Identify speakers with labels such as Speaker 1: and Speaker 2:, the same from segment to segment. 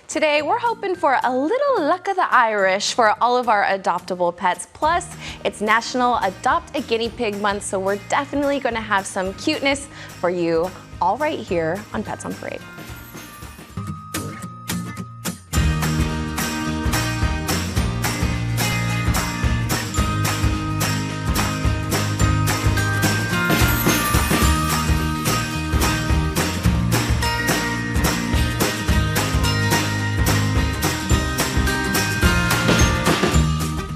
Speaker 1: Today, we're hoping for a little luck of the Irish for all of our adoptable pets. Plus, it's National Adopt a Guinea Pig Month, so we're definitely going to have some cuteness for you all right here on Pets on Parade.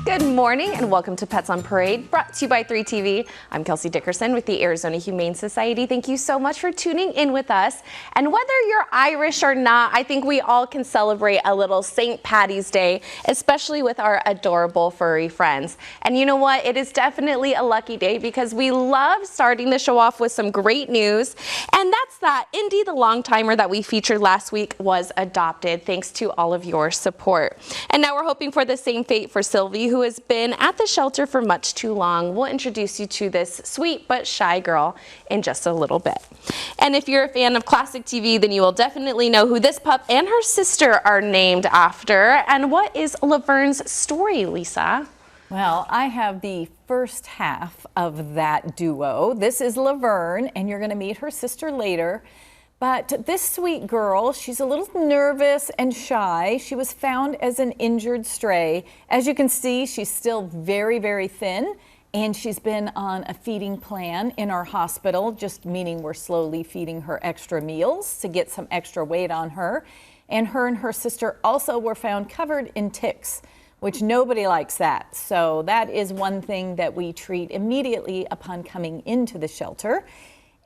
Speaker 1: Good morning and welcome to Pets on Parade, brought to you by 3TV. I'm Kelsey Dickerson with the Arizona Humane Society. Thank you so much for tuning in with us. And whether you're Irish or not, I think we all can celebrate a little St. Paddy's Day, especially with our adorable furry friends. And you know what? It is definitely a lucky day because we love starting the show off with some great news. And that's that Indy, the long timer that we featured last week, was adopted thanks to all of your support. And now we're hoping for the same fate for Sylvie, who has been at the shelter for much too long. We'll introduce you to this sweet but shy girl in just a little bit. And if you're a fan of classic TV, then you will definitely know who this pup and her sister are named after. And what is Leverne's story, Lisa?
Speaker 2: Well, I have the first half of that duo. This is Leverne, and you're going to meet her sister later. But this sweet girl, she's a little nervous and shy. She was found as an injured stray. As you can see, she's still very, very thin, and she's been on a feeding plan in our hospital, just meaning we're slowly feeding her extra meals to get some extra weight on her. And her sister also were found covered in ticks, which nobody likes that. So that is one thing that we treat immediately upon coming into the shelter.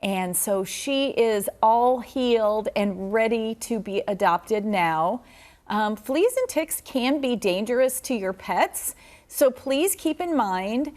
Speaker 2: And so she is all healed and ready to be adopted now. Fleas and ticks can be dangerous to your pets, so please keep in mind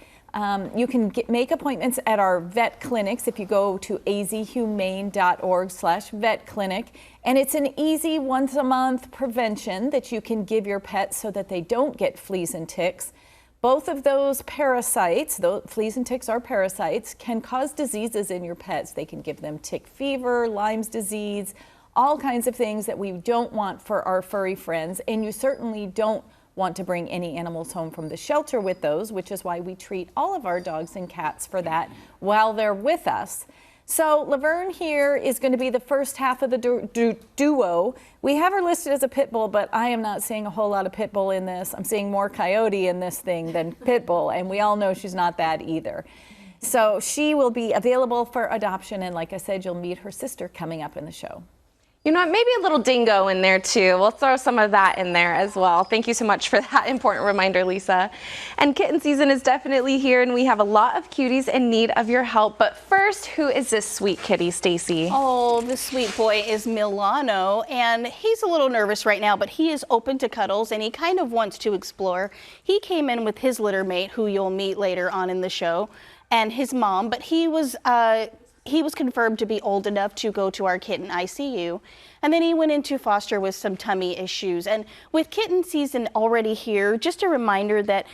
Speaker 2: you can make appointments at our vet clinics if you go to azhumane.org/vet clinic, and it's an easy once-a-month prevention that you can give your pets so that they don't get fleas and ticks. Both of those parasites, though fleas and ticks are parasites, can cause diseases in your pets. They can give them tick fever, Lyme's disease, all kinds of things that we don't want for our furry friends. And you certainly don't want to bring any animals home from the shelter with those, which is why we treat all of our dogs and cats for that while they're with us. So Leverne here is going to be the first half of the duo. We have her listed as a pit bull, but I am not seeing a whole lot of pit bull in this. I'm seeing more coyote in this thing than pit bull, and we all know she's not that either. So she will be available for adoption, and like I said, you'll meet her sister coming up in the show.
Speaker 1: You know what, maybe a little dingo in there too. We'll throw some of that in there as well. Thank you so much for that important reminder, Lisa. And kitten season is definitely here, and we have a lot of cuties in need of your help. But first, who is this sweet kitty, Stacy?
Speaker 3: Oh, this sweet boy is Milano, and he's a little nervous right now, but he is open to cuddles, and he kind of wants to explore. He came in with his litter mate, who you'll meet later on in the show, and his mom, but he was confirmed to be old enough to go to our kitten ICU. And then he went into foster with some tummy issues. And with kitten season already here, just a reminder that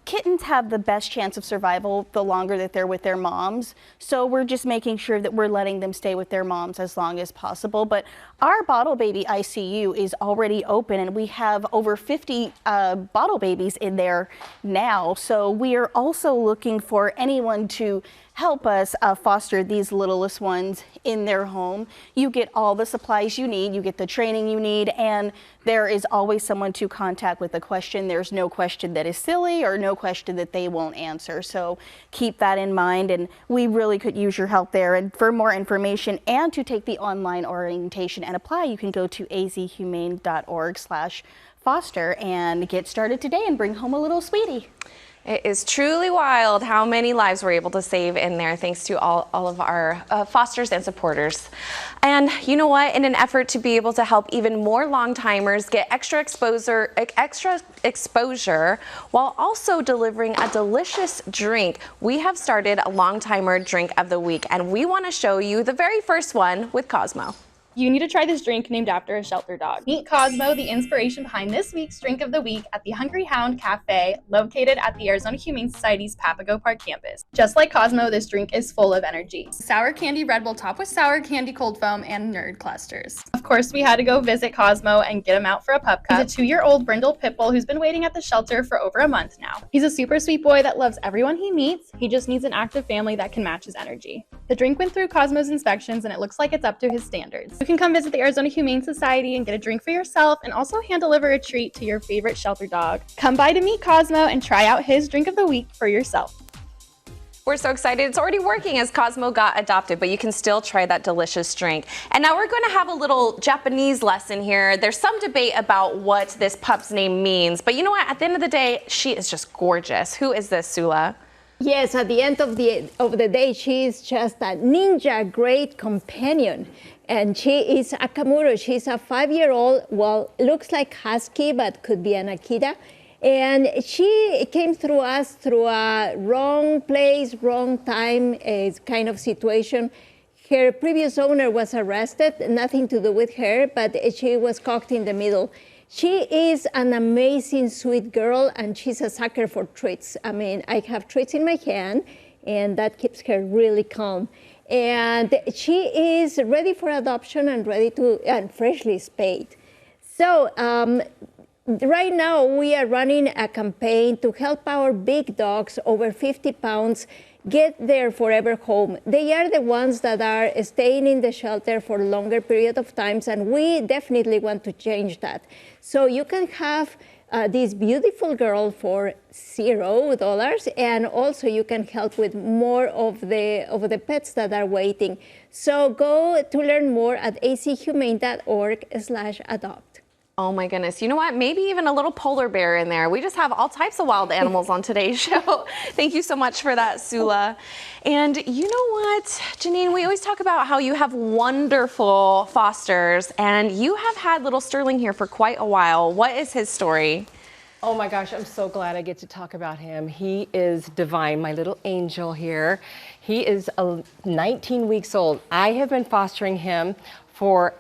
Speaker 3: kittens have the best chance of survival the longer that they're with their moms. So we're just making sure that we're letting them stay with their moms as long as possible. But our bottle baby ICU is already open, and we have over 50 bottle babies in there now. So we are also looking for anyone to help us foster these littlest ones in their home. You get all the supplies you need, you get the training you need, and there is always someone to contact with a question. There's no question that is silly or no question that they won't answer. So keep that in mind, and we really could use your help there. And for more information and to take the online orientation and apply, you can go to azhumane.org/foster and get started today and bring home a little sweetie.
Speaker 1: It is truly wild how many lives we're able to save in there thanks to all of our fosters and supporters. And you know what? In an effort to be able to help even more long-timers get extra exposure while also delivering a delicious drink, we have started a long-timer drink of the week, and we want to show you the very first one with Cosmo.
Speaker 4: you need to try this drink named after a shelter dog. Meet Cosmo, the inspiration behind this week's Drink of the Week at the Hungry Hound Cafe, located at the Arizona Humane Society's Papago Park campus. Just like Cosmo, this drink is full of energy. Sour candy Red Bull topped with sour candy cold foam and nerd clusters. Of course, we had to go visit Cosmo and get him out for a pup cup. He's a 2-year-old brindle pit bull who's been waiting at the shelter for over a month now. He's a super sweet boy that loves everyone he meets. He just needs an active family that can match his energy. The drink went through Cosmo's inspections and it looks like it's up to his standards. You can come visit the Arizona Humane Society and get a drink for yourself and also hand deliver a treat to your favorite shelter dog. Come by to meet Cosmo and try out his drink of the week for yourself.
Speaker 1: We're so excited. It's already working as Cosmo got adopted, but you can still try that delicious drink. And now we're going to have a little Japanese lesson here. There's some debate about what this pup's name means, but you know what? At the end of the day, she is just gorgeous. Who is this, Sula?
Speaker 5: Yes, at the end of the day, she is just a ninja great companion. And she is Akamuro. She's a 5-year-old, well, looks like husky, but could be an Akita. And she came through us through a wrong place, wrong time kind of situation. Her previous owner was arrested, nothing to do with her, but she was cocked in the middle. She is an amazing, sweet girl, and she's a sucker for treats. I mean, I have treats in my hand, and that keeps her really calm. And she is ready for adoption and and freshly spayed. So, right now, we are running a campaign to help our big dogs over 50 pounds get their forever home. They are the ones that are staying in the shelter for a longer period of times, and we definitely want to change that. So you can have this beautiful girl for $0, and also you can help with more of the pets that are waiting. So go to learn more at achuhumane.org/adopt.
Speaker 1: Oh my goodness. You know what? Maybe even a little polar bear in there. We just have all types of wild animals on today's show. Thank you so much for that, Sula. And you know what, Janine, we always talk about how you have wonderful fosters, and you have had little Sterling here for quite a while. What is his story?
Speaker 6: Oh my gosh, I'm so glad I get to talk about him. He is divine, my little angel here. He is 19 weeks old. I have been fostering him for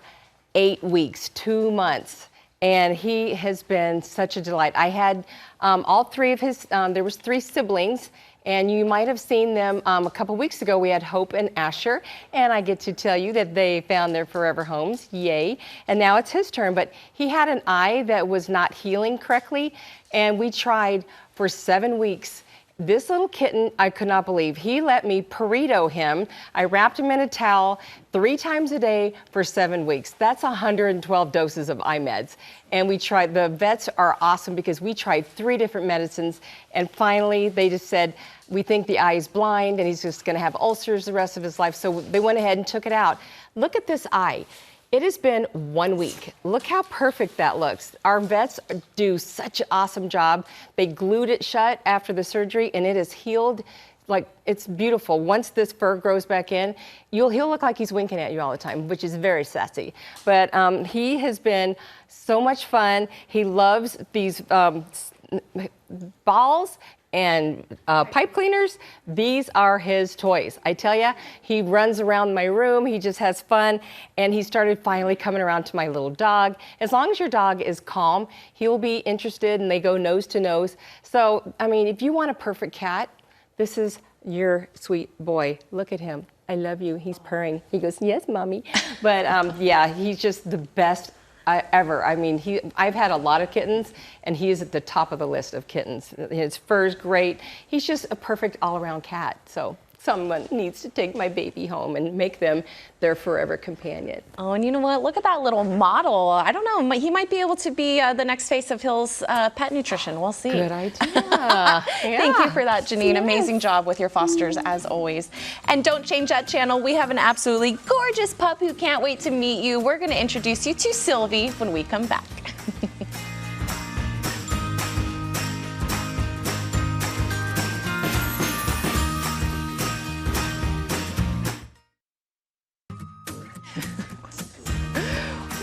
Speaker 6: 8 weeks, 2 months. And he has been such a delight. I had all 3 of his, there was 3 siblings, and you might have seen them a couple weeks ago. We had Hope and Asher, and I get to tell you that they found their forever homes, yay. And now it's his turn, but he had an eye that was not healing correctly, and we tried for 7 weeks. This little kitten, I could not believe. He let me burrito him. I wrapped him in a towel 3 times a day for 7 weeks. That's 112 doses of eye meds. And we tried, the vets are awesome because we tried 3 different medicines. And finally, they just said, we think the eye is blind and he's just gonna have ulcers the rest of his life. So they went ahead and took it out. Look at this eye. It has been 1 week. Look how perfect that looks. Our vets do such an awesome job. They glued it shut after the surgery and it is healed. Like, it's beautiful. Once this fur grows back in, he'll look like he's winking at you all the time, which is very sassy. But he has been so much fun. He loves these balls and pipe cleaners. These are his toys. I tell you, he runs around my room, he just has fun, and he started finally coming around to my little dog. As long as your dog is calm, he'll be interested, and they go nose to nose. So, I mean, if you want a perfect cat, this is your sweet boy. Look at him. I love you. He's purring. He goes, yes, mommy. But yeah, he's just the best ever. I mean, I've had a lot of kittens, and he is at the top of the list of kittens. His fur is great. He's just a perfect all-around cat. So someone needs to take my baby home and make them their forever companion.
Speaker 1: Oh, and you know what? Look at that little model. I don't know. He might be able to be the next face of Hill's Pet Nutrition. We'll see.
Speaker 6: Good idea. Yeah.
Speaker 1: Thank you for that, Janine. Yes. Amazing job with your fosters, as always. And don't change that channel. We have an absolutely gorgeous pup who can't wait to meet you. We're going to introduce you to Sylvie when we come back.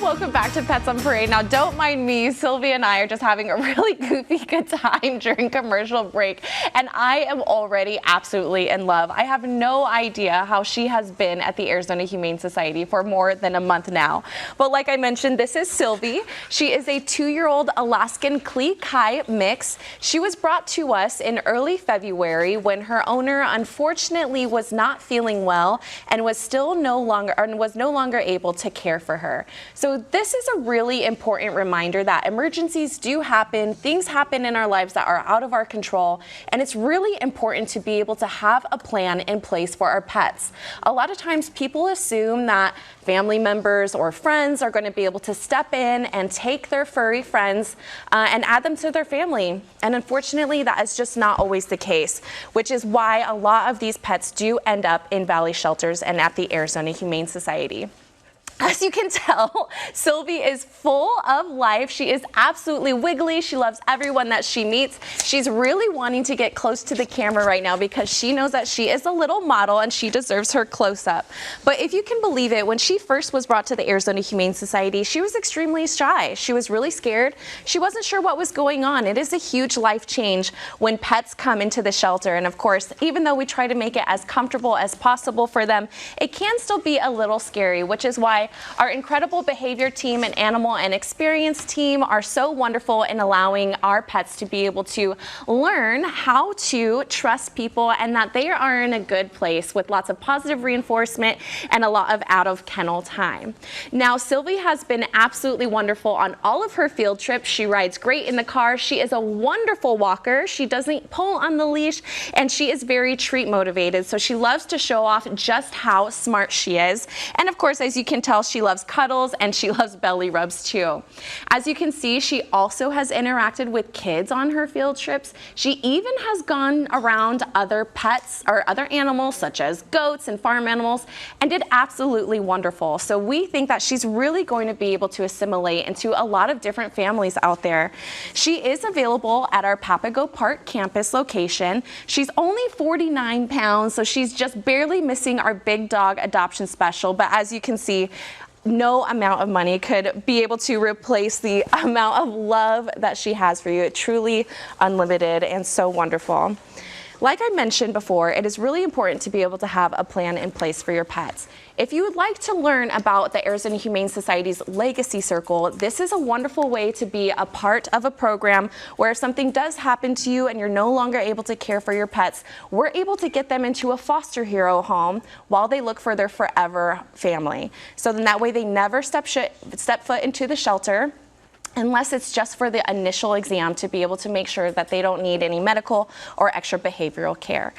Speaker 1: Welcome back to Pets on Parade. Now, don't mind me. Sylvie and I are just having a really goofy good time during commercial break, and I am already absolutely in love. I have no idea how she has been at the Arizona Humane Society for more than a month now. But like I mentioned, this is Sylvie. She is a 2-year-old Alaskan Klee Kai mix. She was brought to us in early February when her owner unfortunately was not feeling well and was no longer able to care for her. So this is a really important reminder that emergencies do happen, things happen in our lives that are out of our control, and it's really important to be able to have a plan in place for our pets. A lot of times people assume that family members or friends are going to be able to step in and take their furry friends and add them to their family. And unfortunately, that is just not always the case, which is why a lot of these pets do end up in valley shelters and at the Arizona Humane Society. As you can tell, Sylvie is full of life. She is absolutely wiggly. She loves everyone that she meets. She's really wanting to get close to the camera right now because she knows that she is a little model and she deserves her close-up. But if you can believe it, when she first was brought to the Arizona Humane Society, she was extremely shy. She was really scared. She wasn't sure what was going on. It is a huge life change when pets come into the shelter. And of course, even though we try to make it as comfortable as possible for them, it can still be a little scary, which is why our incredible behavior team and animal and experience team are so wonderful in allowing our pets to be able to learn how to trust people and that they are in a good place with lots of positive reinforcement and a lot of out of kennel time. Now, Sylvie has been absolutely wonderful on all of her field trips. She rides great in the car. She is a wonderful walker. She doesn't pull on the leash, and she is very treat motivated. So she loves to show off just how smart she is. And of course, as you can tell, she loves cuddles and she loves belly rubs too. As you can see, she also has interacted with kids on her field trips. She even has gone around other pets or other animals such as goats and farm animals and did absolutely wonderful. So we think that she's really going to be able to assimilate into a lot of different families out there. She is available at our Papago Park campus location. She's only 49 pounds, so she's just barely missing our big dog adoption special. But as you can see, no amount of money could be able to replace the amount of love that she has for you. It's truly unlimited and so wonderful. Like I mentioned before, it is really important to be able to have a plan in place for your pets. If you would like to learn about the Arizona Humane Society's Legacy Circle, this is a wonderful way to be a part of a program where if something does happen to you and you're no longer able to care for your pets, we're able to get them into a foster hero home while they look for their forever family. So then that way they never step foot into the shelter, unless it's just for the initial exam to be able to make sure that they don't need any medical or extra behavioral care.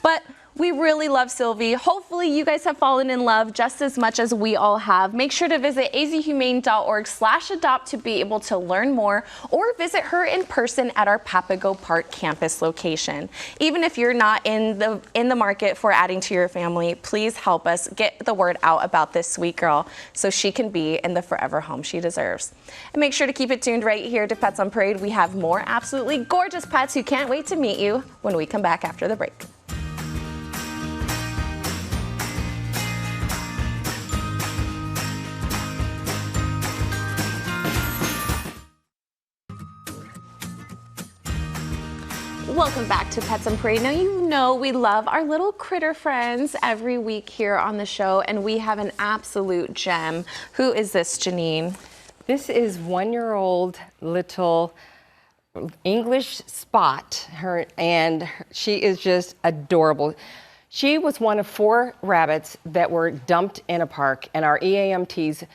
Speaker 1: But we really love Sylvie. Hopefully you guys have fallen in love just as much as we all have. Make sure to visit azhumane.org/adopt to be able to learn more, or visit her in person at our Papago Park campus location. Even if you're not in the market for adding to your family, please help us get the word out about this sweet girl so she can be in the forever home she deserves. And make sure to keep it tuned right here to Pets on Parade. We have more absolutely gorgeous pets who can't wait to meet you when we come back after the break. Welcome back to Pets on Parade. Now you know we love our little critter friends every week here on the show, and we have an absolute gem. Who is this, Janine?
Speaker 6: This is 1-year-old little English Spot, and she is just adorable. She was one of 4 rabbits that were dumped in a park, and our EAMTs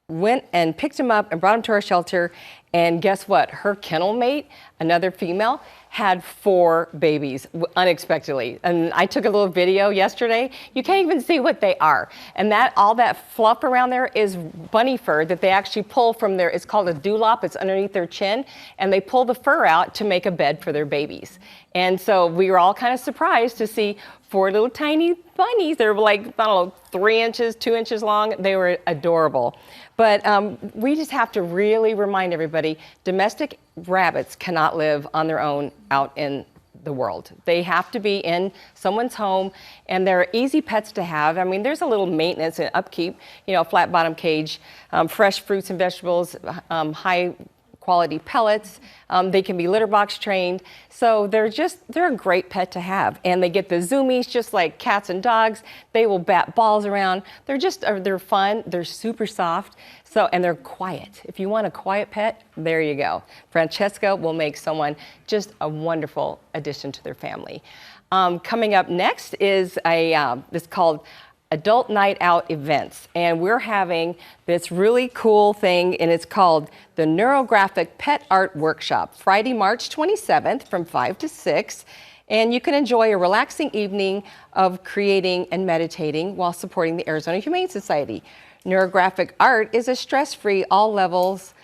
Speaker 6: went and picked him up and brought him to our shelter. And guess what? Her kennel mate, another female, had 4 babies unexpectedly. And I took a little video yesterday. You can't even see what they are. And all that fluff around there is bunny fur that they actually pull from their, it's called a dewlap, it's underneath their chin. And they pull the fur out to make a bed for their babies. And so we were all kind of surprised to see 4 little tiny bunnies. They're like, I don't know, 3 inches, 2 inches long. They were adorable. But we just have to really remind everybody, domestic rabbits cannot live on their own out in the world. They have to be in someone's home, and they're easy pets to have. I mean, there's a little maintenance and upkeep, you know, flat bottom cage, fresh fruits and vegetables, high quality pellets. They can be litter box trained. So they're a great pet to have. And they get the zoomies just like cats and dogs. They will bat balls around. They're fun. They're super soft. So, and they're quiet. If you want a quiet pet, there you go. Francesca will make someone just a wonderful addition to their family. Coming up next is this called Adult Night Out Events, and we're having this really cool thing, and it's called the Neurographic Pet Art Workshop, Friday, March 27th from 5 to 6, and you can enjoy a relaxing evening of creating and meditating while supporting the Arizona Humane Society. Neurographic art is a stress-free, all levels,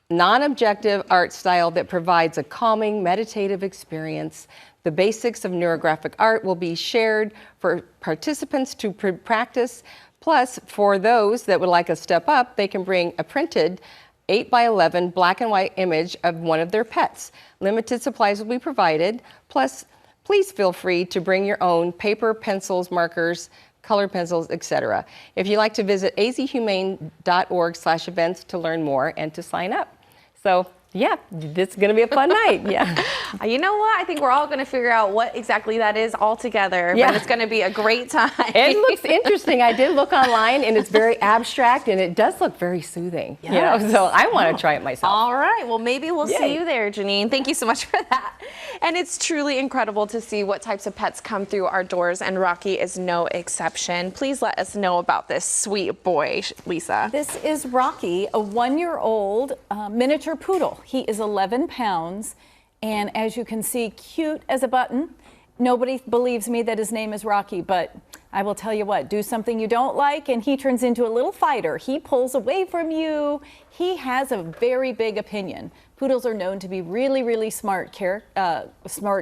Speaker 6: non-objective art style that provides a calming, meditative experience. The basics of neurographic art will be shared for participants to practice. Plus, for those that would like a step up, they can bring a printed 8x11 black and white image of one of their pets. Limited supplies will be provided. Plus, please feel free to bring your own paper, pencils, markers, color pencils, etc. If you'd like to visit azhumane.org/events to learn more and to sign up. So, yeah, this is going to be a fun night. Yeah.
Speaker 1: You know what? I think we're all going to figure out what exactly that is all together.
Speaker 6: Yeah.
Speaker 1: But it's going to be a great time.
Speaker 6: It looks interesting. I did look online, and it's very abstract, and it does look very soothing. Yes. You know, so I want to try it myself.
Speaker 1: All right. Well, maybe we'll
Speaker 6: Yay.
Speaker 1: see you there, Janine. Thank you so much for that. And it's truly incredible to see what types of pets come through our doors, and Rocky is no exception. Please let us know about this sweet boy, Lisa.
Speaker 2: This is Rocky, a 1-year-old miniature poodle. He is 11 pounds, and as you can see, cute as a button. Nobody believes me that his name is Rocky, but I will tell you what, do something you don't like and he turns into a little fighter. He pulls away from you. He has a very big opinion. Poodles are known to be really, really smart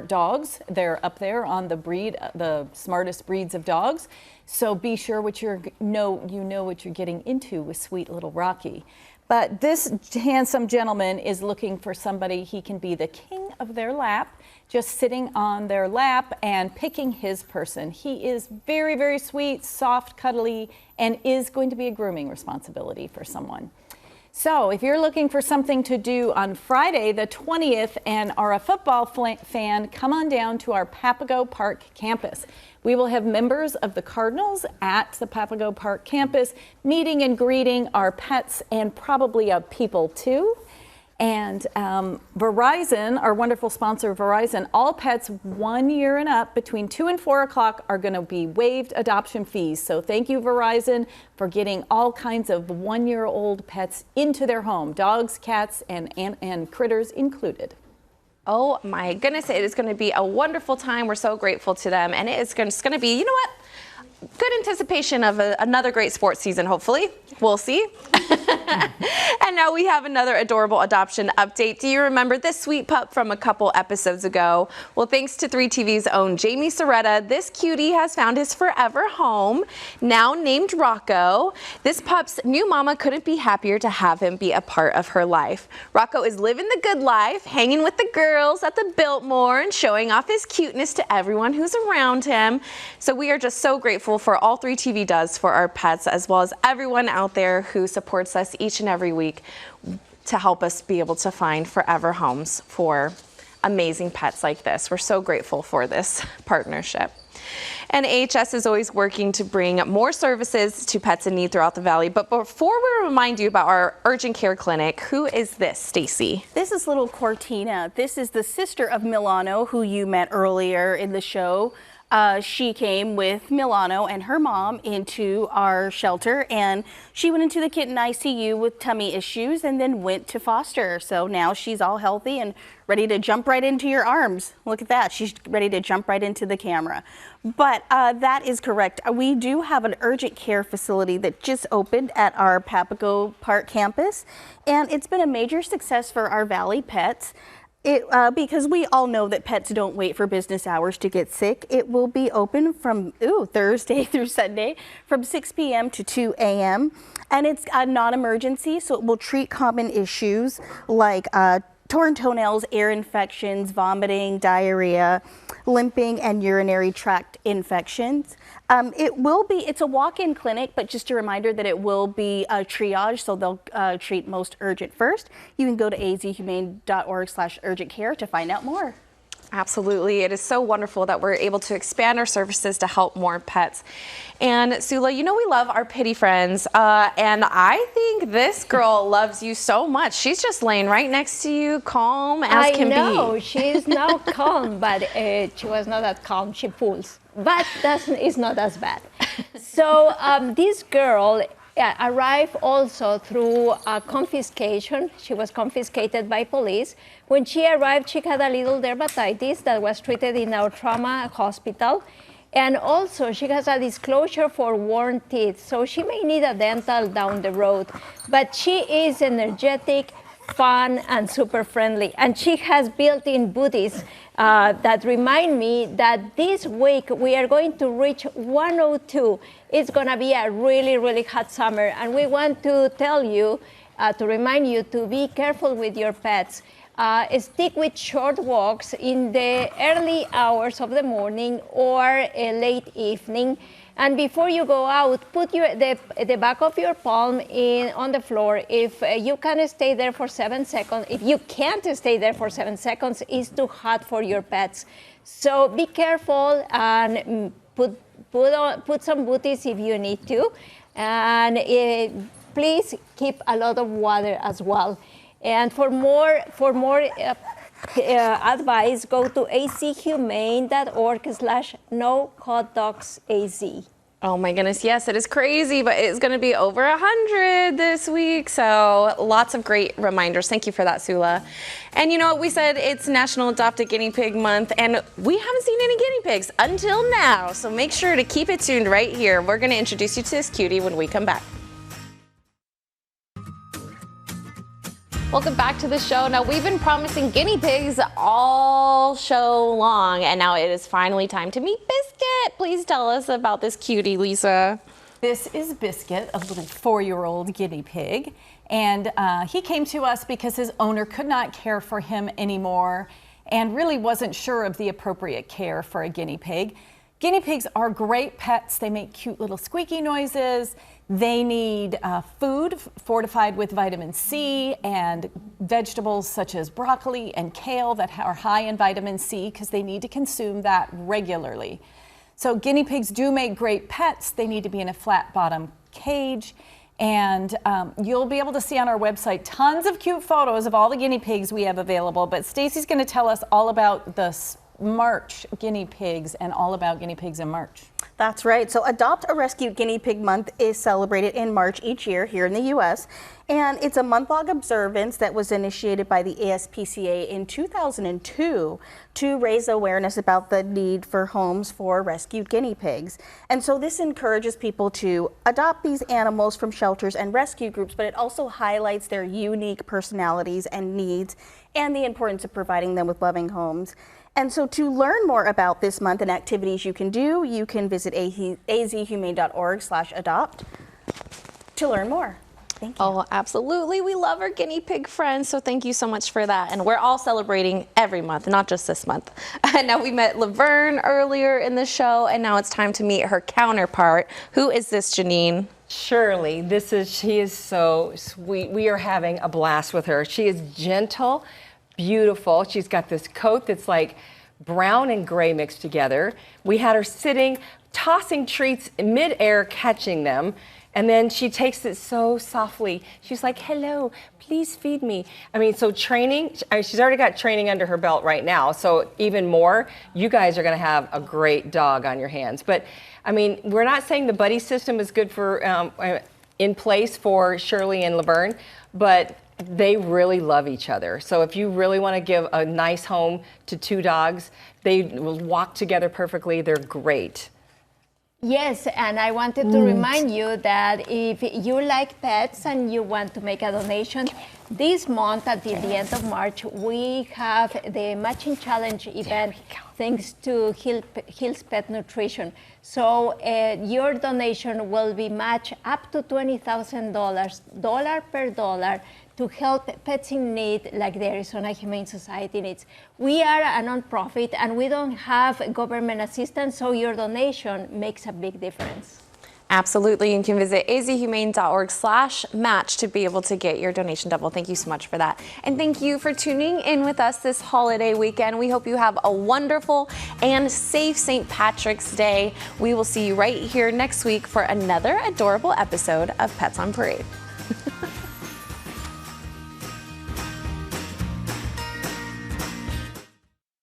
Speaker 2: dogs. They're up there on the smartest breeds of dogs. So be sure you know what you're getting into with sweet little Rocky. But this handsome gentleman is looking for somebody he can be the king of their lap, just sitting on their lap and picking his person. He is very, very sweet, soft, cuddly, and is going to be a grooming responsibility for someone. So if you're looking for something to do on Friday the 20th and are a football fan, come on down to our Papago Park campus. We will have members of the Cardinals at the Papago Park campus meeting and greeting our pets and probably people too. And Verizon, our wonderful sponsor Verizon, all pets 1 year and up between 2 and 4 o'clock are going to be waived adoption fees. So thank you, Verizon, for getting all kinds of 1-year-old pets into their home, dogs, cats, and critters included.
Speaker 1: Oh my goodness, it is going to be a wonderful time. We're so grateful to them. And it is just going to be, you know what? Good anticipation of another great sports season, hopefully. We'll see. And now we have another adorable adoption update. Do you remember this sweet pup from a couple episodes ago? Well, thanks to 3TV's own Jamie Soretta, this cutie has found his forever home, now named Rocco. This pup's new mama couldn't be happier to have him be a part of her life. Rocco is living the good life, hanging with the girls at the Biltmore and showing off his cuteness to everyone who's around him. So we are just so grateful for all 3TV does for our pets, as well as everyone out there who supports us each and every week to help us be able to find forever homes for amazing pets like this. We're so grateful for this partnership. And AHS is always working to bring more services to pets in need throughout the valley. But before we remind you about our urgent care clinic, who is this, Stacy?
Speaker 3: This is little Cortina. This is the sister of Milano, who you met earlier in the show. She came with Milano and her mom into our shelter, and she went into the kitten ICU with tummy issues and then went to foster. So now she's all healthy and ready to jump right into your arms. Look at that. She's ready to jump right into the camera. But that is correct. We do have an urgent care facility that just opened at our Papago Park campus, and it's been a major success for our Valley pets. Because we all know that pets don't wait for business hours to get sick. It will be open from Thursday through Sunday from 6 p.m. to 2 a.m. And it's a non-emergency, so it will treat common issues like torn toenails, ear infections, vomiting, diarrhea, limping, and urinary tract infections. It's a walk-in clinic, but just a reminder that it will be a triage, so they'll treat most urgent first. You can go to azhumane.org/urgent care to find out more.
Speaker 1: Absolutely. It is so wonderful that we're able to expand our services to help more pets. And Sula, you know we love our pitty friends, and I think this girl loves you so much. She's just laying right next to you, calm as can be.
Speaker 5: I know, she's now calm, but she was not that calm. She pulls, but it's not as bad. So this girl arrived also through confiscation. She was confiscated by police. When she arrived, she had a little dermatitis that was treated in our trauma hospital. And also, she has a disclosure for worn teeth, so she may need a dental down the road. But she is energetic, fun, and super friendly. And she has built-in booties that remind me that this week we are going to reach 102. It's gonna be a really, really hot summer. And we want to tell you, to remind you to be careful with your pets. Stick with short walks in the early hours of the morning or late evening. And before you go out, put the back of your palm on the floor. If you can stay there for 7 seconds, if you can't stay there for 7 seconds, it's too hot for your pets. So be careful and put some booties if you need to. And please keep a lot of water as well. And for more advice, go to azhumane.org/no-hot-dogs-az.
Speaker 1: Oh my goodness, yes, it is crazy, but it's going to be over 100 this week. So lots of great reminders. Thank you for that, Sula. And you know what, we said it's National Adopt a Guinea Pig Month, and we haven't seen any guinea pigs until now. So make sure to keep it tuned right here. We're going to introduce you to this cutie when we come back. Welcome back to the show. Now, we've been promising guinea pigs all show long, and now it is finally time to meet Biscuit. Please tell us about this cutie, Lisa.
Speaker 2: This is Biscuit, a little 4-year-old guinea pig, and he came to us because his owner could not care for him anymore and really wasn't sure of the appropriate care for a guinea pig. Guinea pigs are great pets. They make cute little squeaky noises. They need food fortified with vitamin C and vegetables such as broccoli and kale that are high in vitamin C because they need to consume that regularly. So guinea pigs do make great pets. They need to be in a flat bottom cage. And you'll be able to see on our website tons of cute photos of all the guinea pigs we have available. But Stacy's going to tell us all about the March guinea pigs and all about guinea pigs in March.
Speaker 3: That's right. So Adopt a Rescue Guinea Pig Month is celebrated in March each year here in the U.S. And it's a month-long observance that was initiated by the ASPCA in 2002 to raise awareness about the need for homes for rescued guinea pigs. And so this encourages people to adopt these animals from shelters and rescue groups, but it also highlights their unique personalities and needs and the importance of providing them with loving homes. And so to learn more about this month and activities you can do, you can visit azhumane.org/adopt to learn more. Thank you.
Speaker 1: Oh, absolutely. We love our guinea pig friends, so thank you so much for that. And we're all celebrating every month, not just this month. And now we met Laverne earlier in the show, and now it's time to meet her counterpart. Who is this, Janine?
Speaker 6: Shirley, she is so sweet. We are having a blast with her. She is gentle, beautiful. She's got this coat that's like brown and gray mixed together. We had her sitting, tossing treats in midair, catching them. And then she takes it so softly. She's like, hello, please feed me. I mean, so training, she's already got training under her belt right now. So even more, you guys are gonna have a great dog on your hands. But I mean, we're not saying the buddy system is good for, in place for Shirley and Leverne, but they really love each other. So if you really want to give a nice home to two dogs, they will walk together perfectly. They're great.
Speaker 5: Yes, and I wanted to remind you that if you like pets and you want to make a donation, this month at the end of March, we have the Matching Challenge event thanks to Hill's Pet Nutrition. So your donation will be matched up to $20,000, dollar per dollar, to help pets in need like the Arizona Humane Society needs. We are a nonprofit and we don't have government assistance, so your donation makes a big difference.
Speaker 1: Absolutely. You can visit azhumane.org/match to be able to get your donation double. Thank you so much for that. And thank you for tuning in with us this holiday weekend. We hope you have a wonderful and safe St. Patrick's Day. We will see you right here next week for another adorable episode of Pets on Parade.